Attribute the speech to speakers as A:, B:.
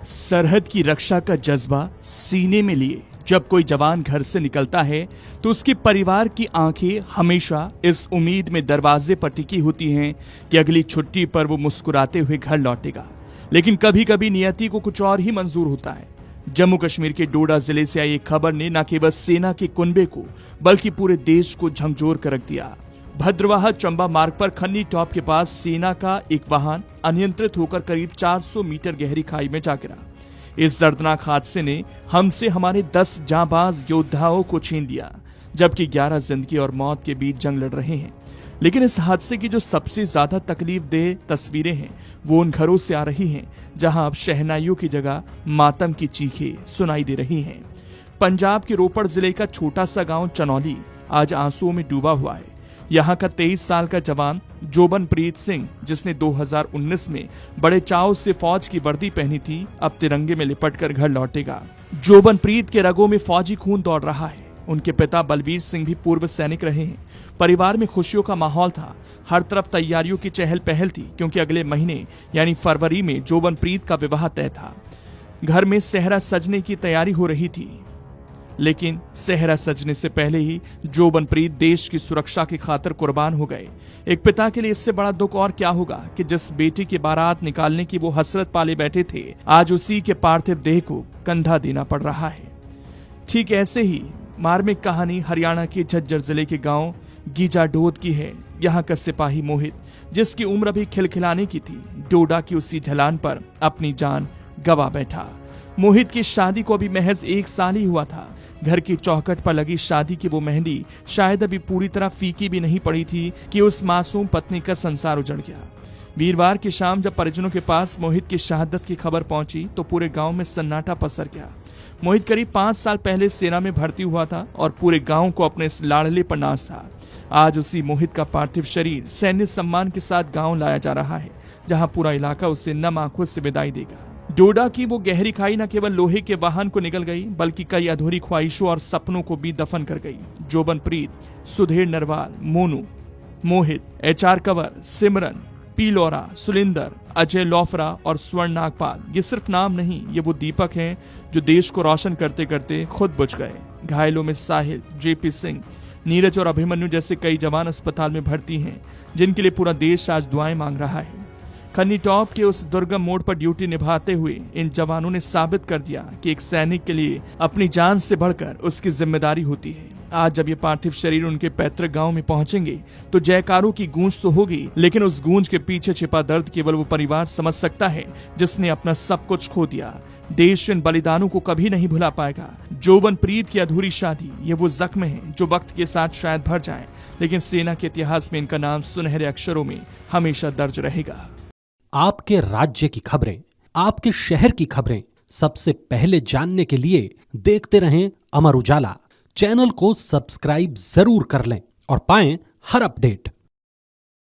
A: सरहद की रक्षा का जज्बा सीने में लिए जब कोई जवान घर से निकलता है तो उसके परिवार की आंखें हमेशा इस उम्मीद में दरवाजे पर टिकी होती हैं कि अगली छुट्टी पर वो मुस्कुराते हुए घर लौटेगा। लेकिन कभी कभी नियति को कुछ और ही मंजूर होता है। जम्मू कश्मीर के डोडा जिले से आई एक खबर ने न केवल सेना के कुनबे को बल्कि पूरे देश को झकझोर कर रख दिया। भद्रवाह चंबा मार्ग पर खन्नी टॉप के पास सेना का एक वाहन अनियंत्रित होकर करीब 400 मीटर गहरी खाई में जा गिरा। इस दर्दनाक हादसे ने हमसे हमारे 10 जांबाज योद्धाओं को छीन लिया, जबकि 11 जिंदगी और मौत के बीच जंग लड़ रहे हैं। लेकिन इस हादसे की जो सबसे ज्यादा तकलीफ देह तस्वीरें हैं वो उन घरों से आ रही हैं जहां अब शहनाइयों की जगह मातम की चीखें सुनाई दे रही हैं। पंजाब के रोपड़ जिले का छोटा सा गांव चनौली आज आंसुओं में डूबा हुआ है। यहाँ का 23 साल का जवान जोबनप्रीत सिंह, जिसने 2019 में बड़े चाव से फौज की वर्दी पहनी थी, अब तिरंगे में लिपटकर घर लौटेगा। जोबनप्रीत के रगों में फौजी खून दौड़ रहा है। उनके पिता बलवीर सिंह भी पूर्व सैनिक रहे हैं। परिवार में खुशियों का माहौल था। हर तरफ तैयारियों की चहल पहल थी, क्योंकि अगले महीने यानी फरवरी में जोबनप्रीत का विवाह तय था। घर में सेहरा सजने की तैयारी हो रही थी, लेकिन सेहरा सजने से पहले ही जोबनप्रीत देश की सुरक्षा की खातिर कुर्बान हो गए। एक पिता के लिए इससे बड़ा दुख और क्या होगा कि जिस बेटी की बारात निकालने की वो हसरत पाले बैठे थे, आज उसी के पार्थिव देह को कंधा देना पड़ रहा है। ठीक ऐसे ही मार्मिक कहानी हरियाणा के झज्जर जिले के गांव गीजाडोद की है। यहाँ का सिपाही मोहित, जिसकी उम्र अभी खिलखिलाने की थी, डोडा की उसी ढलान पर अपनी जान गंवा बैठा। मोहित की शादी को अभी महज 1 साल ही हुआ था। घर की चौखट पर लगी शादी की वो मेहंदी शायद अभी पूरी तरह फीकी भी नहीं पड़ी थी कि उस मासूम पत्नी का संसार उजड़ गया। वीरवार की शाम जब परिजनों के पास मोहित की शहादत की खबर पहुंची तो पूरे गांव में सन्नाटा पसर गया। मोहित करीब 5 साल पहले सेना में भर्ती हुआ था और पूरे गांव को अपने इस लाडले पर नाज था। आज उसी मोहित का पार्थिव शरीर सैन्य सम्मान के साथ गांव लाया जा रहा है, जहां पूरा इलाका उसे नम आंखों से विदाई देगा। डोडा की वो गहरी खाई न केवल लोहे के वाहन को निगल गई, बल्कि कई अधूरी ख्वाहिशों और सपनों को भी दफन कर गई। जोबनप्रीत, सुधीर नरवाल, मोनू, मोहित, HR कंवर, सिमरन, पी लोरा, सुलिंदर, अजय लोफरा और स्वर्ण नागपाल, ये सिर्फ नाम नहीं, ये वो दीपक हैं जो देश को रोशन करते करते खुद बुझ गए। घायलों में साहिल, JP सिंह, नीरज और अभिमन्यु जैसे कई जवान अस्पताल में भर्ती हैं, जिनके लिए पूरा देश आज दुआएं मांग रहा है। खन्नी टॉप के उस दुर्गम मोड़ पर ड्यूटी निभाते हुए इन जवानों ने साबित कर दिया कि एक सैनिक के लिए अपनी जान से बढ़कर उसकी जिम्मेदारी होती है। आज जब ये पार्थिव शरीर उनके पैतृक गांव में पहुंचेंगे तो जयकारों की गूंज तो होगी, लेकिन उस गूंज के पीछे छिपा दर्द केवल वो परिवार समझ सकता है जिसने अपना सब कुछ खो दिया। देश इन बलिदानों को कभी नहीं भुला पाएगा। जोबनप्रीत की अधूरी शादी, ये वो जख्म है जो वक्त के साथ शायद भर जाए, लेकिन सेना के इतिहास में इनका नाम सुनहरे अक्षरों में हमेशा दर्ज रहेगा।
B: आपके राज्य की खबरें, आपके शहर की खबरें सबसे पहले जानने के लिए देखते रहें अमर उजाला। चैनल को सब्सक्राइब जरूर कर लें और पाएं हर अपडेट।